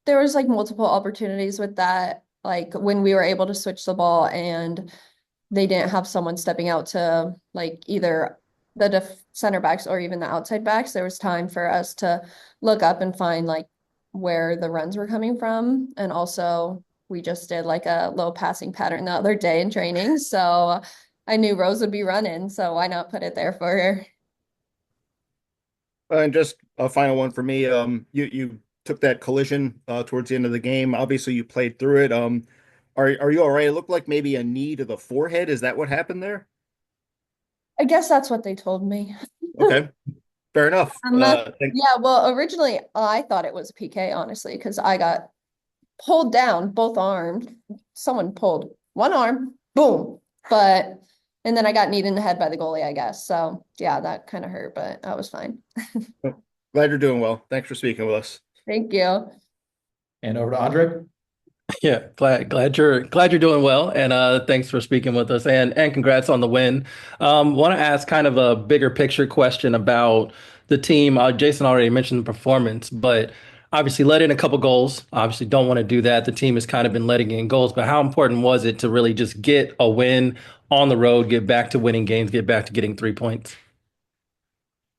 there was like multiple opportunities with that, like when we were able to switch the ball and they didn't have someone stepping out to like either the center backs or even the outside backs. There was time for us to look up and find like where the runs were coming from. And also we just did like a low passing pattern the other day in training. So I knew Rose would be running, so why not put it there for her? And just a final one for me. You took that collision towards the end of the game. Obviously, you played through it. Are you all right? It looked like maybe a knee to the forehead. Is that what happened there? I guess that's what they told me. Okay, fair enough. Yeah, well, originally I thought it was a PK, honestly, because I got pulled down both arms. Someone pulled one arm, boom. But and then I got kneed in the head by the goalie, I guess. So yeah, that kind of hurt, but I was fine. Glad you're doing well. Thanks for speaking with us. Thank you. And over to Andre. Yeah, glad you're doing well, and thanks for speaking with us, and congrats on the win. Want to ask kind of a bigger picture question about the team. Jason already mentioned the performance, but obviously let in a couple goals. Obviously, don't want to do that. The team has kind of been letting in goals, but how important was it to really just get a win on the road, get back to winning games, get back to getting 3 points?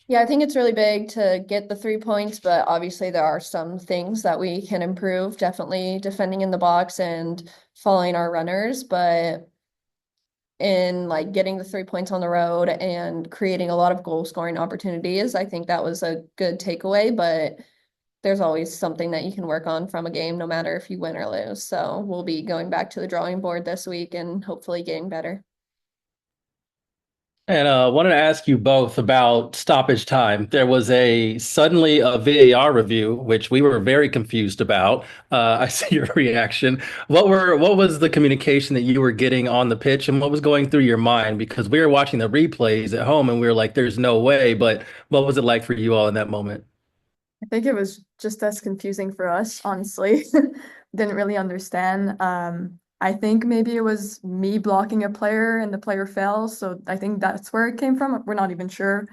Yeah, I think it's really big to get the 3 points, but obviously there are some things that we can improve. Definitely defending in the box and following our runners, but in like getting the 3 points on the road and creating a lot of goal scoring opportunities, I think that was a good takeaway, but there's always something that you can work on from a game, no matter if you win or lose. So we'll be going back to the drawing board this week and hopefully getting better. And wanted to ask you both about stoppage time. There was suddenly a VAR review, which we were very confused about. I see your reaction. What was the communication that you were getting on the pitch, and what was going through your mind? Because we were watching the replays at home, and we were like, "There's no way." But what was it like for you all in that moment? I think it was just as confusing for us, honestly. Didn't really understand. I think maybe it was me blocking a player and the player fell, so I think that's where it came from. We're not even sure.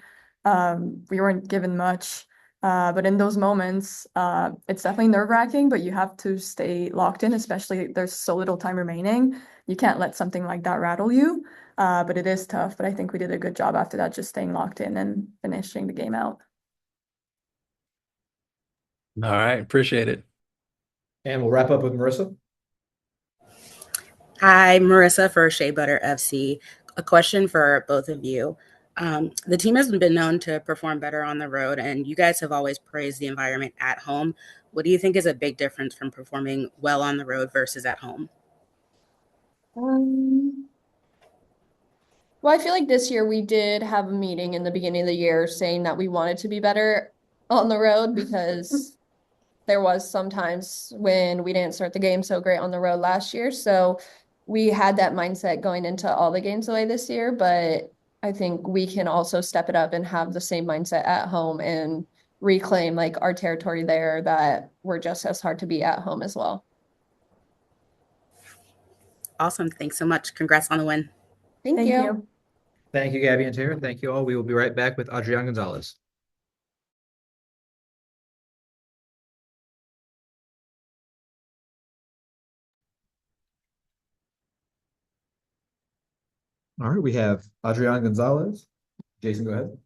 We weren't given much. But in those moments, it's definitely nerve-wracking, but you have to stay locked in, especially there's so little time remaining. You can't let something like that rattle you. But it is tough. But I think we did a good job after that, just staying locked in and finishing the game out. All right, appreciate it. And we'll wrap up with Marissa. Hi, Marissa for Shea Butter FC. A question for both of you. The team has been known to perform better on the road, and you guys have always praised the environment at home. What do you think is a big difference from performing well on the road versus at home? Um, well, I feel like this year we did have a meeting in the beginning of the year saying that we wanted to be better on the road because there was sometimes when we didn't start the game so great on the road last year. So we had that mindset going into all the games away this year, but I think we can also step it up and have the same mindset at home and reclaim like our territory there that we're just as hard to beat at home as well. Awesome. Thanks so much. Congrats on the win. Thank Thank you. you. Thank you, Gabby and Tara. Thank you all. We will be right back with Adrián González. All right, we have Adrián González. Jason, go ahead.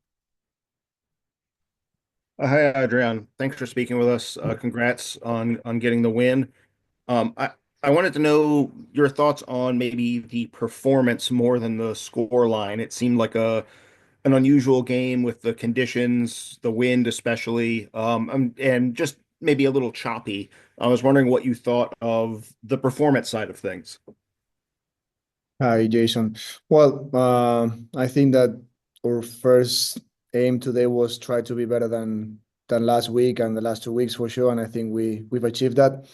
Hi, Adrian. Thanks for speaking with us. Congrats on getting the win. I wanted to know your thoughts on maybe the performance more than the score line. It seemed like a an unusual game with the conditions, the wind especially, and just maybe a little choppy. I was wondering what you thought of the performance side of things. Hi, Jason. Well, I think that our first aim today was try to be better than last week and the last 2 weeks for sure, and I think we've achieved that.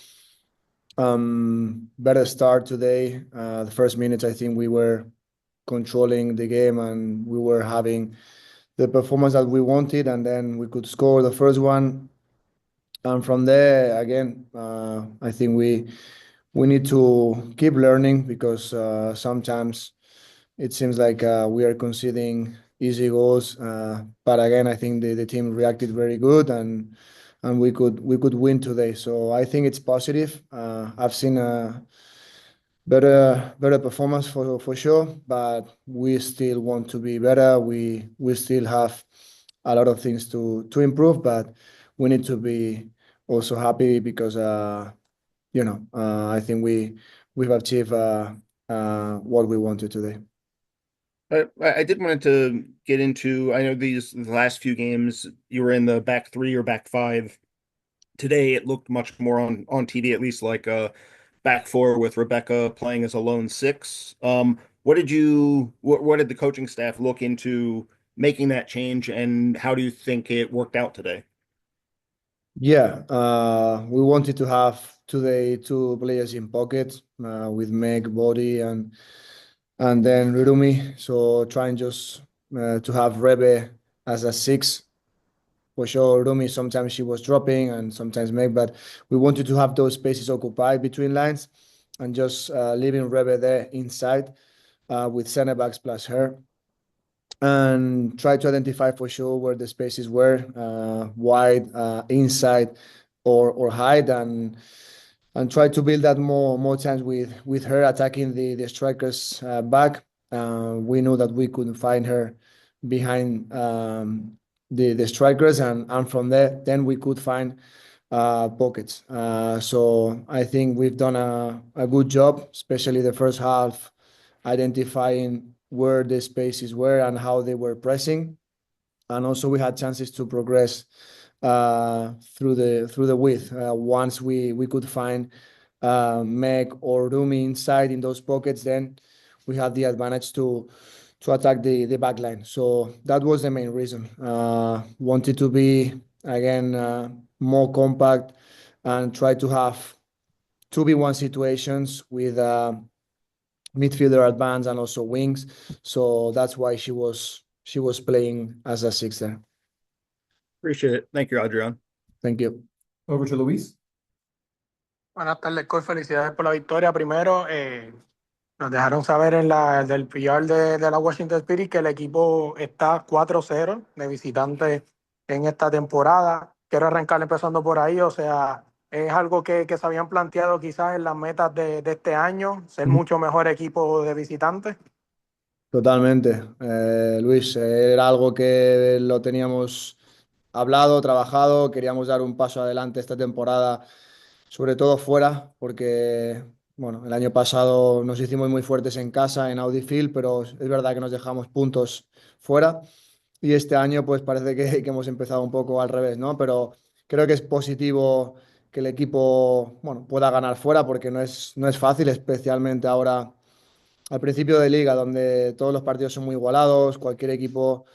Better start today. The first minutes, I think we were controlling the game and we were having the performance that we wanted, and then we could score the first one. And from there, again, I think we need to keep learning because sometimes it seems like we are conceding easy goals. But again, I think the team reacted very good, and and we could win today. So I think it's positive. I've seen a better performance for sure, but we still want to be better. We still have a lot of things to improve, but we need to be also happy because I think we've achieved what we wanted today. I did want to get into, I know the last few games you were in the back three or back five. Today it looked much more on TV, at least like back four with Rebecca playing as a lone six. What did the coaching staff look into making that change, and how do you think it worked out today? Yeah, we wanted to have today two players in pockets with Meg, Body, and then Rumi. So trying just to have Rebe as a six. For sure, Rumi sometimes she was dropping and sometimes Meg, but we wanted to have those spaces occupied between lines and just leaving Rebe there inside with center backs plus her and try to identify for sure where the spaces were, wide, inside, or hide, and try to build that more times with her attacking the strikers back. We knew that we couldn't find her behind the strikers, and from there, then we could find pockets. So I think we've done a good job, especially the first half, identifying where the spaces were and how they were pressing. And also we had chances to progress through the width. Once we could find Meg or Rumi inside in those pockets, then we had the advantage to attack the back line. So that was the main reason. Wanted to be again more compact and try to have 2v1 situations with midfielder advance and also wings. So that's why she was playing as a six there. Appreciate it. Thank you, Adrián. Thank you. Over to Luis. Buenas tardes, Coach. Felicidades por la victoria. Primero, nos dejaron saber en del PR de la Washington Spirit que el equipo está 4-0 de visitantes en esta temporada. Quiero arrancar empezando por ahí. O sea, es algo que se habían planteado quizás en las metas de este año, ser mucho mejor equipo de visitantes. Totalmente. Luis, era algo que lo teníamos hablado, trabajado, queríamos dar un paso adelante esta temporada, sobre todo fuera, porque bueno, el año pasado nos hicimos muy fuertes en casa, en Audi Field, pero es verdad que nos dejamos puntos fuera y este año pues parece que hemos empezado un poco al revés, ¿no? Pero creo que es positivo que el equipo, bueno, pueda ganar fuera porque no es fácil, especialmente ahora al principio de liga, donde todos los partidos son muy igualados, cualquier equipo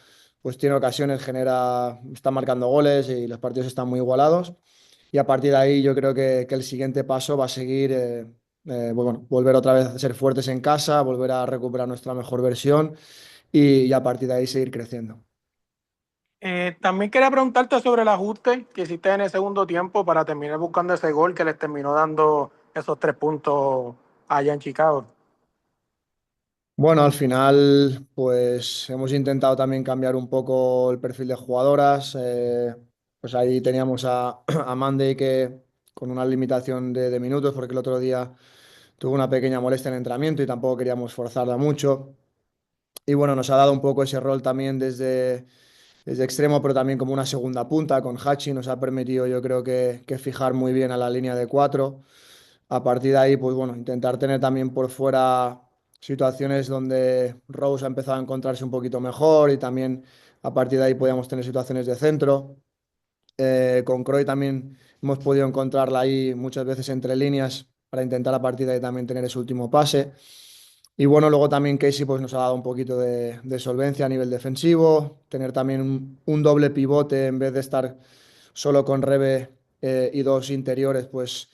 pues tiene ocasiones, está marcando goles y los partidos están muy igualados. Y a partir de ahí yo creo que el siguiente paso va a seguir, bueno, volver otra vez a ser fuertes en casa, volver a recuperar nuestra mejor versión y a partir de ahí seguir creciendo. También quería preguntarte sobre el ajuste que hiciste en el segundo tiempo para terminar buscando ese gol que les terminó dando esos 3 puntos allá en Chicago. Bueno, al final, pues hemos intentado también cambiar un poco el perfil de jugadoras. Pues ahí teníamos a Mandy que con una limitación de minutos, porque el otro día tuvo una pequeña molestia en el entrenamiento y tampoco queríamos forzarla mucho. Y bueno, nos ha dado un poco ese rol también desde extremo, pero también como una segunda punta con Hachi. Nos ha permitido, yo creo que fijar muy bien a la línea de cuatro. A partir de ahí, pues bueno, intentar tener también por fuera situaciones donde Rose ha empezado a encontrarse un poquito mejor y también a partir de ahí podíamos tener situaciones de centro. Con Croy también hemos podido encontrarla ahí muchas veces entre líneas para intentar a partir de ahí también tener ese último pase. Y bueno, luego también Casey pues, nos ha dado un poquito de solvencia a nivel defensivo, tener también un doble pivote en vez de estar solo con Rebe y dos interiores, pues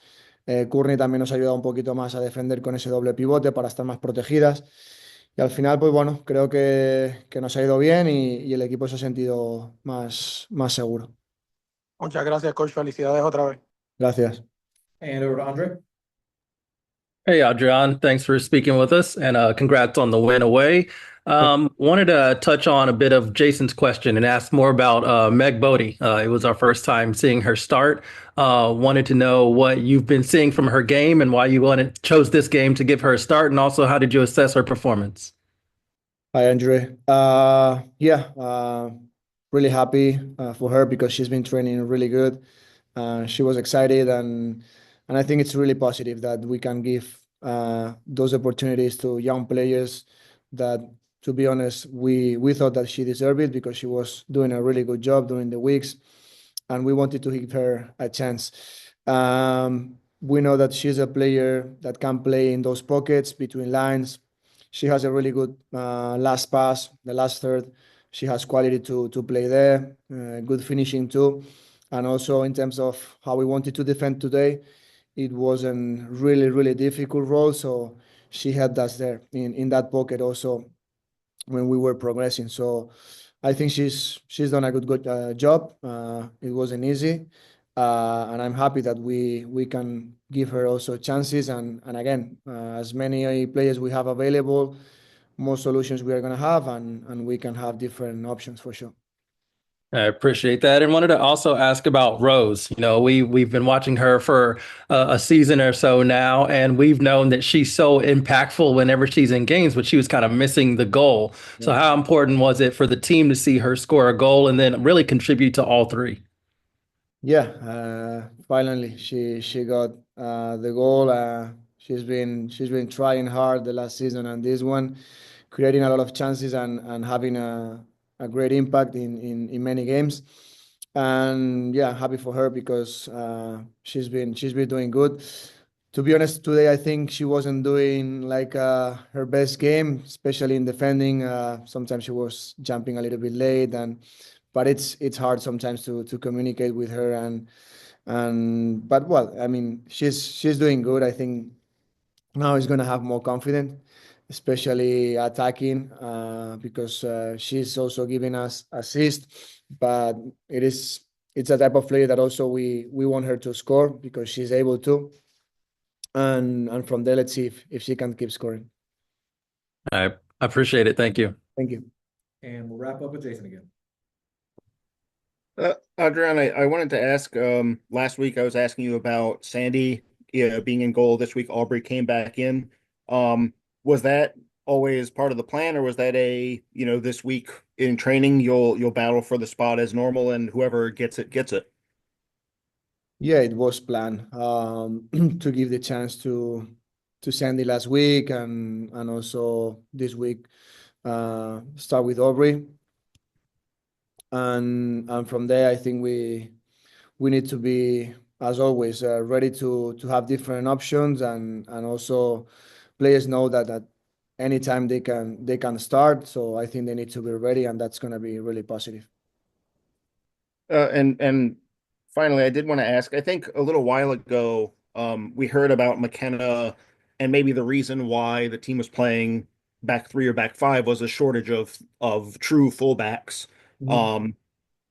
Courtney también nos ha ayudado un poquito más a defender con ese doble pivote para estar más protegidas. Y al final, pues bueno, creo que nos ha ido bien y el equipo se ha sentido más seguro. Muchas gracias, Coach. Felicidades otra vez. Gracias. And over to Andre. Hey, Adrian, thanks for speaking with us and congrats on the win away. Wanted to touch on a bit of Jason's question and ask more about Meg Bodie. It was our first time seeing her start. Wanted to know what you've been seeing from her game and why you chose this game to give her a start, and also how did you assess her performance? Hi, Andre. Really happy for her because she's been training really good. She was excited, and I think it's really positive that we can give those opportunities to young players that, to be honest, we thought that she deserved it because she was doing a really good job during the weeks, and we wanted to give her a chance. We know that she's a player that can play in those pockets between lines. She has a really good last pass, the last third. She has quality to play there, good finishing too. And also in terms of how we wanted to defend today, it wasn't really difficult role. So she helped us there in that pocket also when we were progressing. So I think she's done a good job. It wasn't easy, and I'm happy that we can give her also chances. And again, as many players we have available, more solutions we are going to have, and we can have different options for sure. I appreciate that, and wanted to also ask about Rose. You know, we've been watching her for a season or so now, and we've known that she's so impactful whenever she's in games, but she was kind of missing the goal. So, Yeah. how important was it for the team to see her score a goal and then really contribute to all three? Yeah, finally she got the goal. She's been trying hard the last season and this one, creating a lot of chances and having a great impact in many games. And yeah, happy for her because she's been doing good. To be honest, today I think she wasn't doing like her best game, especially in defending. Sometimes she was jumping a little bit late, but it's hard sometimes to communicate with her and but well, I mean, she's doing good. I think now he's gonna have more confidence, especially attacking, because she's also giving us assist. But it's a type of player that also we want her to score because she's able to. And from there, let's see if she can keep scoring. I appreciate it. Thank you. Thank you. And we'll wrap up with Jason again. Adrian, I wanted to ask, last week I was asking you about Sandy, being in goal. This week Aubrey came back in. Was that always part of the plan, or was that this week in training you'll battle for the spot as normal and whoever gets it gets it? Yeah, it was planned to give the chance to Sandy last week and also this week start with Aubrey. And from there, I think we need to be, as always, ready to have different options and also players know that anytime they can start. So I think they need to be ready, and that's going to be really positive. And finally, I did want to ask, I think a little while ago, we heard about McKenna and maybe the reason why the team was playing back three or back five was a shortage of true fullbacks. Mhm. Um,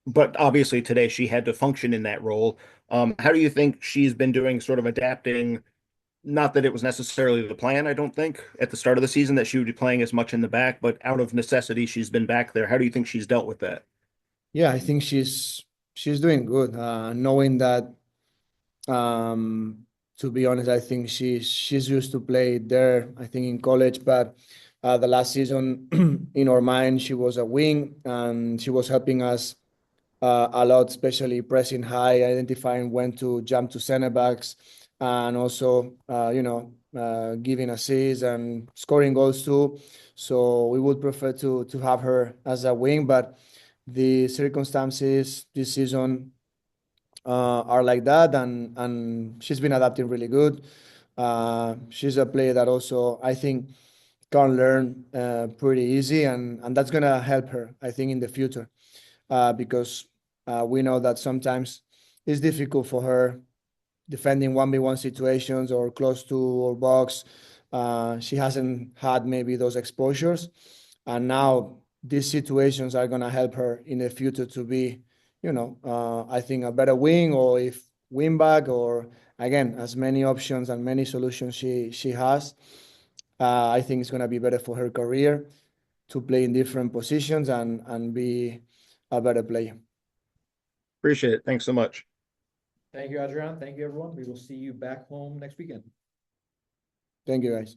but obviously today she had to function in that role. How do you think she's been doing, sort of adapting? Not that it was necessarily the plan, I don't think, at the start of the season that she would be playing as much in the back, but out of necessity, she's been back there. How do you think she's dealt with that? Yeah, I think she's doing good. Knowing that, um, to be honest, I think she's used to play there. I think in college, but the last season, in our mind, she was a wing, and she was helping us a lot, especially pressing high, identifying when to jump to center backs, and also, giving assists and scoring goals too. So we would prefer to have her as a wing, but the circumstances this season are like that, and she's been adapting really good. She's a player that also I think can learn pretty easy, and that's gonna help her, I think, in the future, because we know that sometimes it's difficult for her defending 1v1 situations or close to our box. She hasn't had maybe those exposures. And now these situations are going to help her in the future to be, I think, a better wing or if wing back or again, as many options and many solutions she has, I think it's going to be better for her career to play in different positions and be a better player. Appreciate it. Thanks so much. Thank you, Adrián. Thank you, everyone. We will see you back home next weekend. Thank you, guys.